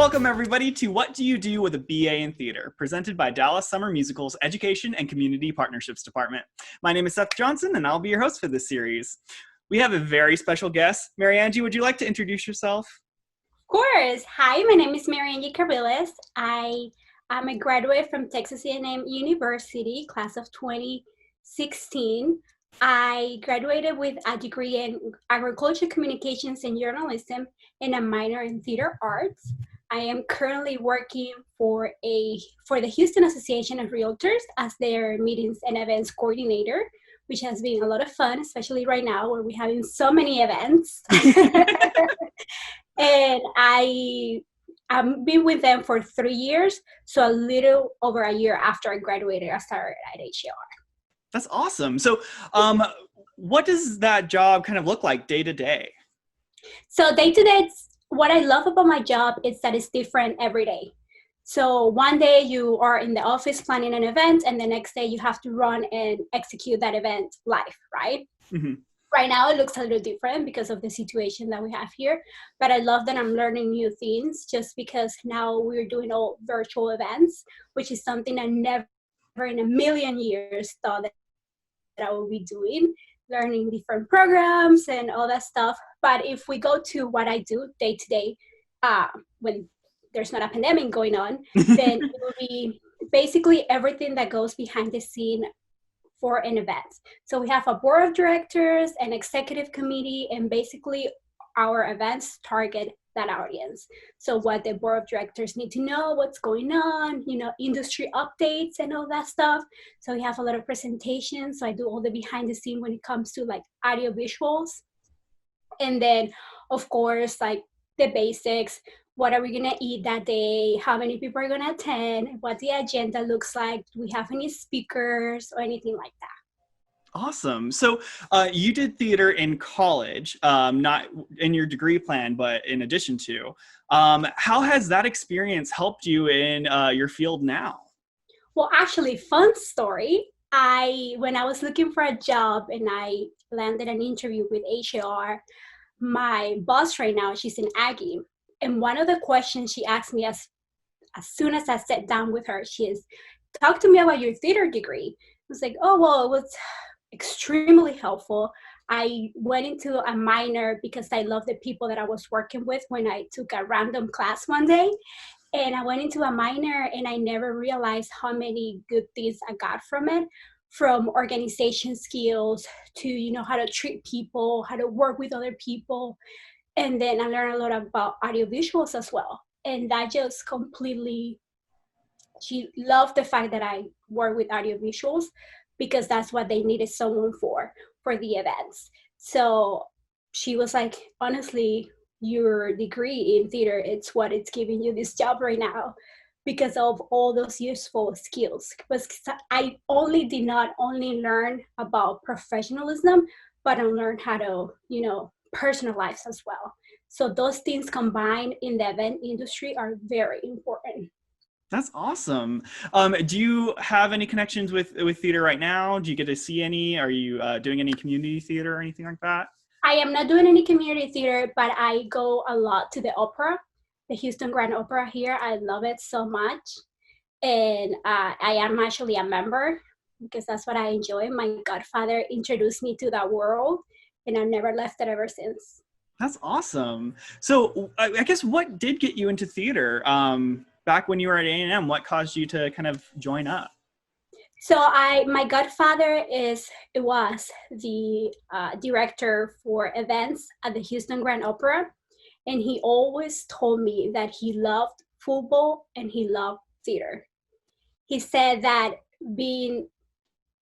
Welcome, everybody, to What Do You Do with a BA in Theater, presented by Dallas Summer Musical's Education and Community Partnerships Department. My name is Seth Johnson, and I'll be your host for this series. We have a very special guest. Mariangie, would you like to introduce yourself? Of course. Hi, my name is Mariangie Cabriles. I am a graduate from Texas A&M University, class of 2016. I graduated with a degree in agriculture communications and journalism and a minor in theater arts. I am currently working for the Houston Association of Realtors as their meetings and events coordinator, which has been a lot of fun, especially right now where we're having so many events. And I've been with them for 3 years, so a little over a year after I graduated, I started at HAR. That's awesome. So what does that job kind of look like day to day? So day to day, what I love about my job is that it's different every day. So one day you are in the office planning an event, and the next day you have to run and execute that event live, right? Mm-hmm. Right now it looks a little different because of the situation that we have here, but I love that I'm learning new things just because now we're doing all virtual events, which is something I never in a million years thought that I would be doing, learning different programs and all that stuff. But if we go to what I do day to day, when there's not a pandemic going on, then it will be basically everything that goes behind the scene for an event. So we have a board of directors, an executive committee, and basically our events target that audience. So what the board of directors need to know, what's going on, industry updates and all that stuff. So we have a lot of presentations. So I do all the behind the scene when it comes to like audio visuals. And then of course, like the basics, what are we gonna eat that day? How many people are gonna attend? What the agenda looks like? Do we have any speakers or anything like that? Awesome. So you did theater in college, not in your degree plan, but in addition to. How has that experience helped you in your field now? Well, actually, fun story. When I was looking for a job and I landed an interview with HAR, my boss right now, she's an Aggie. And one of the questions she asked me as soon as I sat down with her, she is, talk to me about your theater degree. I was like, oh, well, it was extremely helpful. I went into a minor because I love the people that I was working with when I took a random class one day. And I went into a minor and I never realized how many good things I got from it, from organization skills to, how to treat people, how to work with other people. And then I learned a lot about audiovisuals as well. And that just completely, she loved the fact that I work with audiovisuals because that's what they needed someone for the events. So she was like, honestly, your degree in theater, it's what it's giving you this job right now because of all those useful skills. Because I did not only learn about professionalism, but I learned how to, personalize as well. So those things combined in the event industry are very important. That's awesome. Do you have any connections with theater right now? Do you get to see any? Are you doing any community theater or anything like that? I am not doing any community theater, but I go a lot to the opera, the Houston Grand Opera here. I love it so much. And I am actually a member because that's what I enjoy. My godfather introduced me to that world and I've never left it ever since. That's awesome. So I guess what did get you into theater back when you were at A&M? What caused you to kind of join up? So my godfather was the director for events at the Houston Grand Opera. And he always told me that he loved football and he loved theater. He said that being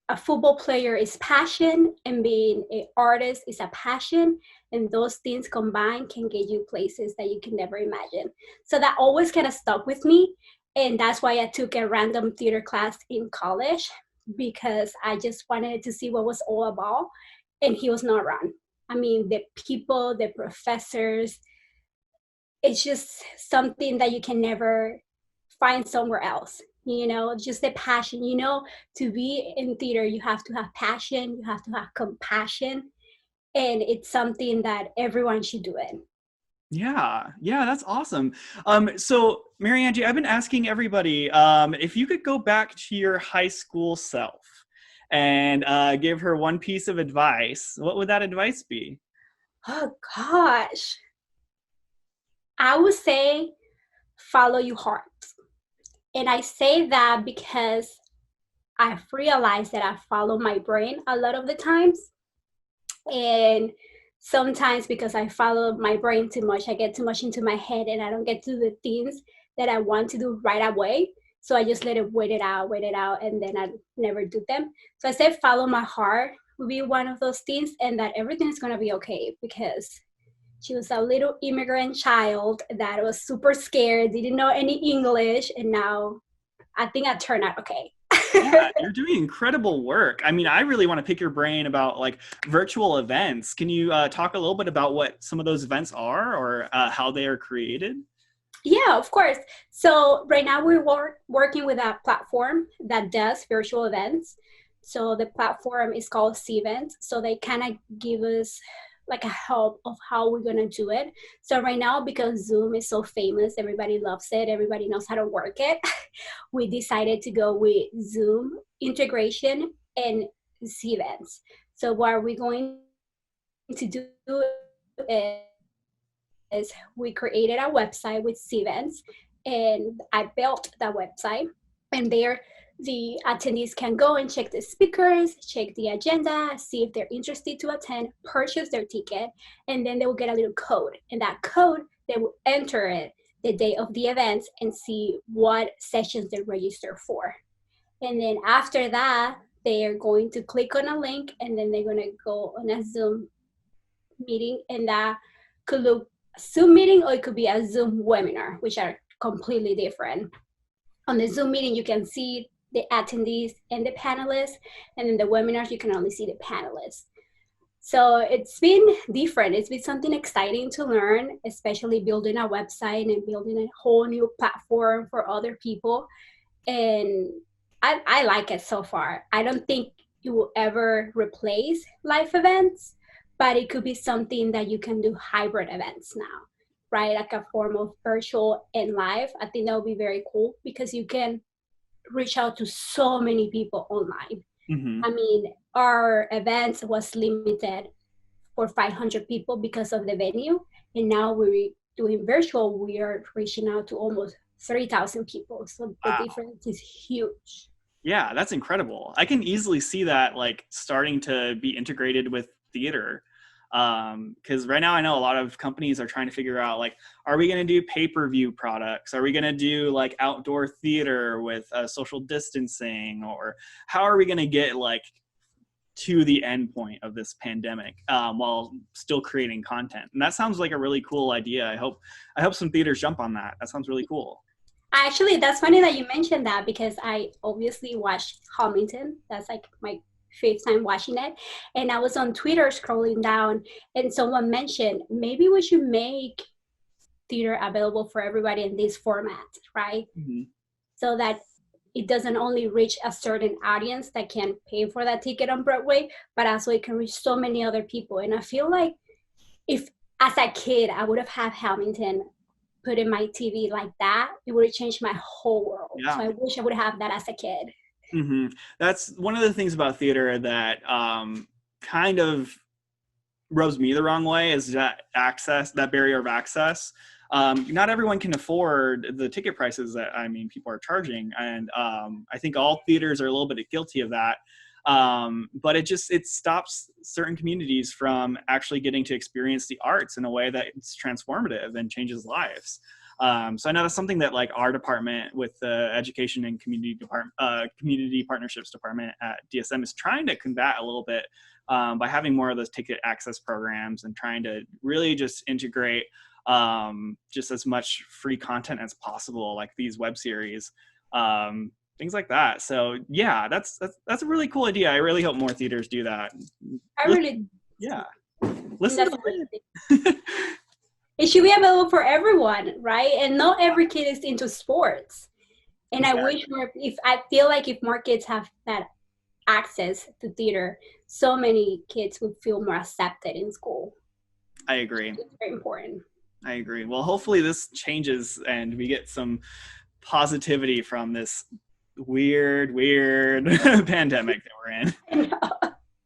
a football player is passion and being an artist is a passion, and those things combined can get you places that you can never imagine. So that always kind of stuck with me, and that's why I took a random theater class in college because I just wanted to see what it was all about, and he was not wrong. I mean, the people, the professors, it's just something that you can never find somewhere else. Just the passion, to be in theater, you have to have passion, you have to have compassion, and it's something that everyone should do it. Yeah, yeah, that's awesome. So Mariangie, I've been asking everybody if you could go back to your high school self and give her one piece of advice, what would that advice be? Oh gosh. I would say follow your heart. And I say that because I've realized that I follow my brain a lot of the times. And sometimes because I follow my brain too much, I get too much into my head and I don't get to the things that I want to do right away. So I just let it wait it out, and then I never do them. So I said follow my heart will be one of those things, and that everything is gonna be okay, because she was a little immigrant child that was super scared, didn't know any English, and now I think I turned out okay. Yeah, you're doing incredible work. I mean, I really want to pick your brain about like virtual events. Can you talk a little bit about what some of those events are or how they are created? Yeah, of course. So right now we're working with a platform that does virtual events. So the platform is called Cvent. So they kind of give us like a help of how we're gonna do it. So right now, because Zoom is so famous, everybody loves it, everybody knows how to work it. We decided to go with Zoom integration and Cvents. So what we're going to do is we created a website with Cvents, and I built that website. And there, the attendees can go and check the speakers, check the agenda, see if they're interested to attend, purchase their ticket, and then they will get a little code. And that code, they will enter it the day of the events and see what sessions they register for. And then after that, they are going to click on a link, and then they're going to go on a Zoom meeting, and that could look Zoom meeting, or it could be a Zoom webinar, which are completely different. On the Zoom meeting, you can see the attendees and the panelists, and in the webinars, you can only see the panelists. So it's been different. It's been something exciting to learn, especially building a website and building a whole new platform for other people. And I like it so far. I don't think it will ever replace live events, but it could be something that you can do hybrid events now, right? Like a form of virtual and live. I think that would be very cool because you can reach out to so many people online. Mm-hmm. I mean, our events was limited for 500 people because of the venue, and now we're doing virtual. We are reaching out to almost 3,000 people. So the Wow. difference is huge. Yeah, that's incredible. I can easily see that like starting to be integrated with theater. Because right now I know a lot of companies are trying to figure out like, are we going to do pay-per-view products? Are we going to do like outdoor theater with social distancing? Or how are we going to get like to the end point of this pandemic while still creating content? And that sounds like a really cool idea. I hope some theaters jump on that. That sounds really cool. Actually, that's funny that you mentioned that, because I obviously watched Hamilton. That's like my fifth time watching it. And I was on Twitter scrolling down, and someone mentioned maybe we should make theater available for everybody in this format, right? Mm-hmm. So that it doesn't only reach a certain audience that can pay for that ticket on Broadway, but also it can reach so many other people. And I feel like if as a kid I would have had Hamilton put in my TV like that, it would have changed my whole world. Yeah. So I wish I would have that as a kid. Mm-hmm. That's one of the things about theater that kind of rubs me the wrong way is that barrier of access. Not everyone can afford the ticket prices that people are charging, and I think all theaters are a little bit guilty of that. But it stops certain communities from actually getting to experience the arts in a way that it's transformative and changes lives. So I know that's something that like our department with the Education and Community Partnerships Department at DSM is trying to combat a little bit by having more of those ticket access programs and trying to really just integrate just as much free content as possible, like these web series, things like that. So yeah, that's a really cool idea. I really hope more theaters do that. I really Yeah. think Listen that's to amazing. It should be available for everyone, right? And not every kid is into sports. And I wish more, if I feel like if more kids have that access to theater, so many kids would feel more accepted in school. I agree. It's very important. I agree. Well, hopefully this changes and we get some positivity from this weird pandemic that we're in. And,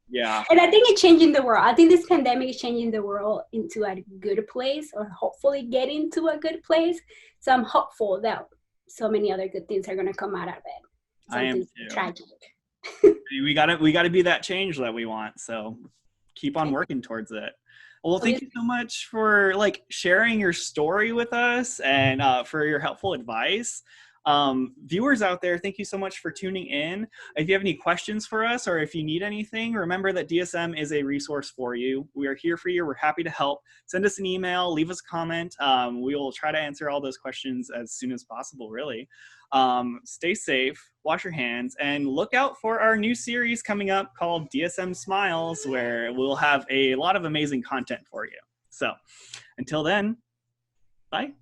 Yeah. and I think it's changing the world. I think this pandemic is changing the world into a good place, or hopefully getting to a good place. So I'm hopeful that so many other good things are going to come out of it. I am Something too. tragic. We gotta be that change that we want. So keep on working towards it. Well, thank you so much for sharing your story with us and for your helpful advice. Viewers out there, thank you so much for tuning in. If you have any questions for us or if you need anything, remember that DSM is a resource for you. We are here for you. We're happy to help. Send us an email, leave us a comment. We will try to answer all those questions as soon as possible, really. Stay safe, wash your hands, and look out for our new series coming up called DSM Smiles, where we'll have a lot of amazing content for you. So until then, bye.